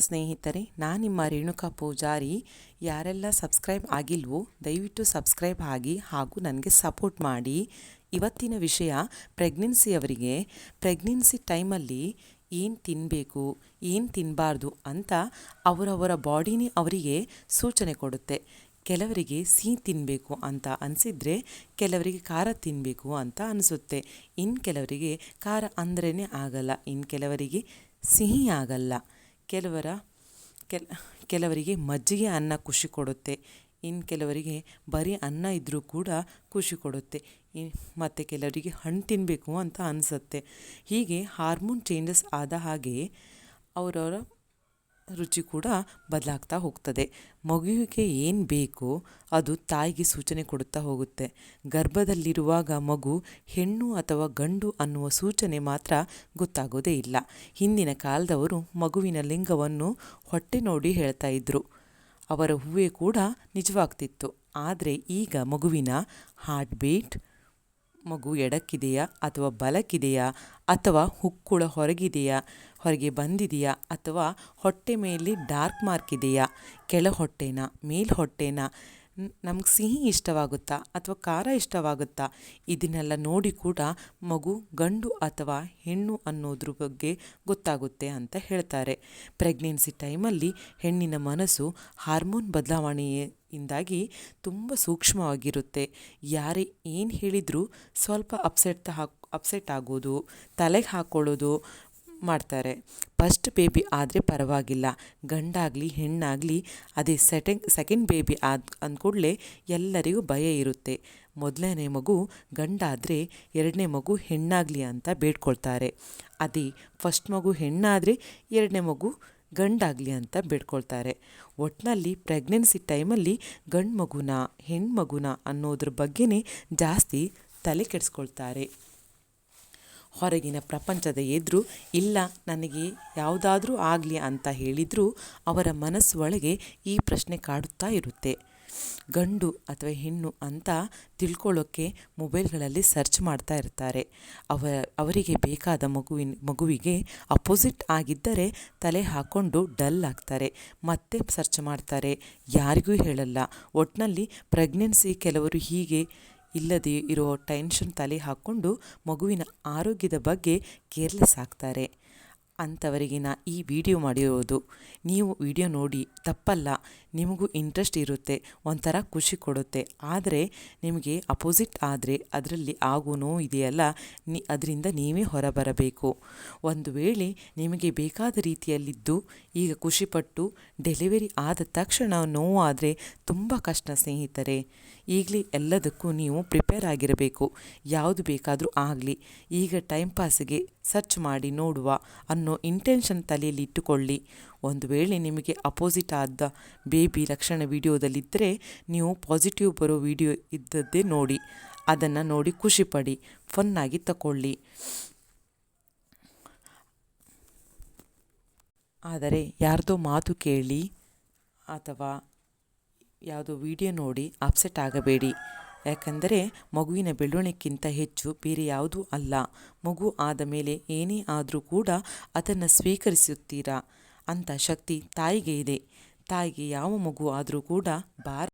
ಸ್ನೇಹಿತರೆ, ನಾನು ನಿಮ್ಮ ರೇಣುಕಾ ಪೂಜಾರಿ. ಯಾರೆಲ್ಲ ಸಬ್ಸ್ಕ್ರೈಬ್ ಆಗಿಲ್ವೋ ದಯವಿಟ್ಟು ಸಬ್ಸ್ಕ್ರೈಬ್ ಆಗಿ ಹಾಗೂ ನನಗೆ ಸಪೋರ್ಟ್ ಮಾಡಿ. ಇವತ್ತಿನ ವಿಷಯ ಪ್ರೆಗ್ನೆನ್ಸಿಯವರಿಗೆ ಪ್ರೆಗ್ನೆನ್ಸಿ ಟೈಮಲ್ಲಿ ಏನು ತಿನ್ನಬೇಕು, ಏನು ತಿನ್ನಬಾರ್ದು ಅಂತ ಅವರವರ ಬಾಡಿನೇ ಅವರಿಗೆ ಸೂಚನೆ ಕೊಡುತ್ತೆ. ಕೆಲವರಿಗೆ ಸಿಹಿ ತಿನ್ನಬೇಕು ಅಂತ ಅನಿಸಿದರೆ ಕೆಲವರಿಗೆ ಖಾರ ತಿನ್ನಬೇಕು ಅಂತ ಅನಿಸುತ್ತೆ. ಇನ್ನು ಕೆಲವರಿಗೆ ಖಾರ ಅಂದ್ರೇ ಆಗಲ್ಲ, ಇನ್ನು ಕೆಲವರಿಗೆ ಸಿಹಿ ಆಗಲ್ಲ. ಕೆಲವರಿಗೆ ಮಜ್ಜಿಗೆ ಅನ್ನ ಖುಷಿ ಕೊಡುತ್ತೆ, ಇನ್ನು ಕೆಲವರಿಗೆ ಬರೀ ಅನ್ನ ಇದ್ದರೂ ಕೂಡ ಖುಷಿ ಕೊಡುತ್ತೆ. ಮತ್ತು ಕೆಲವರಿಗೆ ಹಣ್ಣು ತಿನ್ನಬೇಕು ಅಂತ ಅನಿಸುತ್ತೆ. ಹೀಗೆ ಹಾರ್ಮೋನ್ ಚೇಂಜಸ್ ಆದ ಹಾಗೆ ಅವರವರ ರುಚಿ ಕೂಡ ಬದಲಾಗ್ತಾ ಹೋಗ್ತದೆ. ಮಗುವಿಗೆ ಏನು ಬೇಕೋ ಅದು ತಾಯಿಗೆ ಸೂಚನೆ ಕೊಡುತ್ತಾ ಹೋಗುತ್ತೆ. ಗರ್ಭದಲ್ಲಿರುವಾಗ ಮಗು ಹೆಣ್ಣು ಅಥವಾ ಗಂಡು ಅನ್ನುವ ಸೂಚನೆ ಮಾತ್ರ ಗೊತ್ತಾಗೋದೇ ಇಲ್ಲ. ಹಿಂದಿನ ಕಾಲದವರು ಮಗುವಿನ ಲಿಂಗವನ್ನು ಹೊಟ್ಟೆ ನೋಡಿ ಹೇಳ್ತಾ ಇದ್ದರು. ಅವರ ಹೂವೇ ಕೂಡ ನಿಜವಾಗ್ತಿತ್ತು. ಆದರೆ ಈಗ ಮಗುವಿನ ಹಾರ್ಟ್ ಬೀಟ್, ಮಗು ಎಡಕ್ಕಿದೆಯಾ ಅಥವಾ ಬಲಕ್ಕಿದೆಯಾ, ಅಥವಾ ಹುಕ್ಕುಳ ಹೊರಗೆ ಬಂದಿದೆಯಾ, ಅಥವಾ ಹೊಟ್ಟೆ ಮೇಲೆ ಡಾರ್ಕ್ ಮಾರ್ಕ್ ಇದೆಯಾ, ಕೆಳ ಹೊಟ್ಟೆನಾ ಮೇಲ್ ಹೊಟ್ಟೆನಾ, ನಮ್ಗೆ ಸಿಹಿ ಇಷ್ಟವಾಗುತ್ತಾ ಅಥವಾ ಖಾರ ಇಷ್ಟವಾಗುತ್ತಾ, ಇದನ್ನೆಲ್ಲ ನೋಡಿ ಕೂಡ ಮಗು ಗಂಡು ಅಥವಾ ಹೆಣ್ಣು ಅನ್ನೋದ್ರ ಬಗ್ಗೆ ಗೊತ್ತಾಗುತ್ತೆ ಅಂತ ಹೇಳ್ತಾರೆ. ಪ್ರೆಗ್ನೆನ್ಸಿ ಟೈಮಲ್ಲಿ ಹೆಣ್ಣಿನ ಮನಸ್ಸು ಹಾರ್ಮೋನ್ ಬದಲಾವಣೆಯಿಂದಾಗಿ ತುಂಬ ಸೂಕ್ಷ್ಮವಾಗಿರುತ್ತೆ. ಯಾರೇ ಏನು ಹೇಳಿದರೂ ಸ್ವಲ್ಪ ಅಪ್ಸೆಟ್ ಆಗೋದು, ತಲೆಗೆ ಹಾಕ್ಕೊಳ್ಳೋದು ಮಾಡ್ತಾರೆ. ಫಸ್ಟ್ ಬೇಬಿ ಆದರೆ ಪರವಾಗಿಲ್ಲ, ಗಂಡಾಗಲಿ ಹೆಣ್ಣಾಗಲಿ ಅದೇ ಸೆಕೆಂಡ್ ಬೇಬಿ ಅಂದ್ಕೂಡಲೇ ಎಲ್ಲರಿಗೂ ಭಯ ಇರುತ್ತೆ. ಮೊದಲನೇ ಮಗು ಗಂಡಾದರೆ ಎರಡನೇ ಮಗು ಹೆಣ್ಣಾಗಲಿ ಅಂತ ಬೇಡ್ಕೊಳ್ತಾರೆ. ಅದೇ ಫಸ್ಟ್ ಮಗು ಹೆಣ್ಣಾದರೆ ಎರಡನೇ ಮಗು ಗಂಡಾಗಲಿ ಅಂತ ಬೇಡ್ಕೊಳ್ತಾರೆ. ಒಟ್ಟಿನಲ್ಲಿ ಪ್ರೆಗ್ನೆನ್ಸಿ ಟೈಮಲ್ಲಿ ಗಂಡು ಮಗುನ ಹೆಣ್ಣು ಮಗುನ ಅನ್ನೋದ್ರ ಬಗ್ಗೆನೇ ಜಾಸ್ತಿ ತಲೆ ಕೆಡಿಸ್ಕೊಳ್ತಾರೆ. ಹೊರಗಿನ ಪ್ರಪಂಚದ ಎದುರು ಇಲ್ಲ ನನಗೆ ಯಾವುದಾದ್ರೂ ಆಗಲಿ ಅಂತ ಹೇಳಿದರೂ ಅವರ ಮನಸ್ಸೊಳಗೆ ಈ ಪ್ರಶ್ನೆ ಕಾಡುತ್ತಾ ಇರುತ್ತೆ. ಗಂಡು ಅಥವಾ ಹೆಣ್ಣು ಅಂತ ತಿಳ್ಕೊಳ್ಳೋಕ್ಕೆ ಮೊಬೈಲ್ಗಳಲ್ಲಿ ಸರ್ಚ್ ಮಾಡ್ತಾ ಇರ್ತಾರೆ. ಅವರಿಗೆ ಬೇಕಾದ ಮಗುವಿಗೆ ಅಪೋಸಿಟ್ ಆಗಿದ್ದರೆ ತಲೆ ಹಾಕ್ಕೊಂಡು ಡಲ್ ಆಗ್ತಾರೆ, ಮತ್ತೆ ಸರ್ಚ್ ಮಾಡ್ತಾರೆ, ಯಾರಿಗೂ ಹೇಳಲ್ಲ. ಒಟ್ಟಿನಲ್ಲಿ ಪ್ರೆಗ್ನೆನ್ಸಿ ಕೆಲವರು ಹೀಗೆ ಇಲ್ಲದೆ ಇರೋ ಟೆನ್ಷನ್ ತಲೆ ಹಾಕ್ಕೊಂಡು ಮಗುವಿನ ಆರೋಗ್ಯದ ಬಗ್ಗೆ ಕೇರ್ಲೆಸ್ ಆಗ್ತಾರೆ. ಅಂಥವರಿಗೆ ಈ ವಿಡಿಯೋ ಮಾಡಿರೋದು. ನೀವು ವಿಡಿಯೋ ನೋಡಿ ತಪ್ಪಲ್ಲ, ನಿಮಗೂ ಇಂಟ್ರೆಸ್ಟ್ ಇರುತ್ತೆ, ಒಂಥರ ಖುಷಿ ಕೊಡುತ್ತೆ. ಆದರೆ ನಿಮಗೆ ಅಪೋಸಿಟ್ ಆದರೆ ಅದರಲ್ಲಿ ಆಗೋ ನೋವು ಇದೆಯಲ್ಲ, ಅದರಿಂದ ನೀವೇ ಹೊರಬರಬೇಕು. ಒಂದು ವೇಳೆ ನಿಮಗೆ ಬೇಕಾದ ರೀತಿಯಲ್ಲಿದ್ದು ಈಗ ಖುಷಿಪಟ್ಟು ಡೆಲಿವರಿ ಆದ ತಕ್ಷಣ ನೋವು ಆದರೆ ತುಂಬ ಕಷ್ಟ ಸ್ನೇಹಿತರೆ. ಈಗಲೇ ಎಲ್ಲದಕ್ಕೂ ನೀವು ಪ್ರಿಪೇರ್ ಆಗಿರಬೇಕು. ಯಾವುದು ಬೇಕಾದರೂ ಆಗಲಿ, ಈಗ ಟೈಮ್ ಪಾಸಿಗೆ ಸರ್ಚ್ ಮಾಡಿ ನೋಡುವ ಅನ್ನೋ ಇಂಟೆನ್ಷನ್ ತಲೆಯಲ್ಲಿ ಇಟ್ಟುಕೊಳ್ಳಿ. ಒಂದು ವೇಳೆ ನಿಮಗೆ ಅಪೋಸಿಟ್ ಆದ ಬೇಬಿ ಲಕ್ಷಣ ವಿಡಿಯೋದಲ್ಲಿದ್ದರೆ ನೀವು ಪಾಸಿಟಿವ್ ಬರೋ ವಿಡಿಯೋ ಇದ್ದದ್ದೇ ನೋಡಿ, ಅದನ್ನು ನೋಡಿ ಖುಷಿಪಡಿ, ಫನ್ನಾಗಿ ತಗೊಳ್ಳಿ. ಆದರೆ ಯಾರ್ದೋ ಮಾತು ಕೇಳಿ ಅಥವಾ ಯಾವುದೋ ವಿಡಿಯೋ ನೋಡಿ ಅಪ್ಸೆಟ್ ಆಗಬೇಡಿ. ಯಾಕಂದರೆ ಮಗುವಿನ ಬೆಳವಣಿಗೆಗಿಂತ ಹೆಚ್ಚು ಬೇರೆ ಯಾವುದೂ ಅಲ್ಲ. ಮಗು ಆದ ಮೇಲೆ ಏನೇ ಆದರೂ ಕೂಡ ಅದನ್ನು ಸ್ವೀಕರಿಸುತ್ತೀರಾ ಅಂತ ಶಕ್ತಿ ತಾಯಿಗೆ ಇದೆ. ತಾಯಿಗೆ ಯಾವ ಮಗು ಆದರೂ ಕೂಡ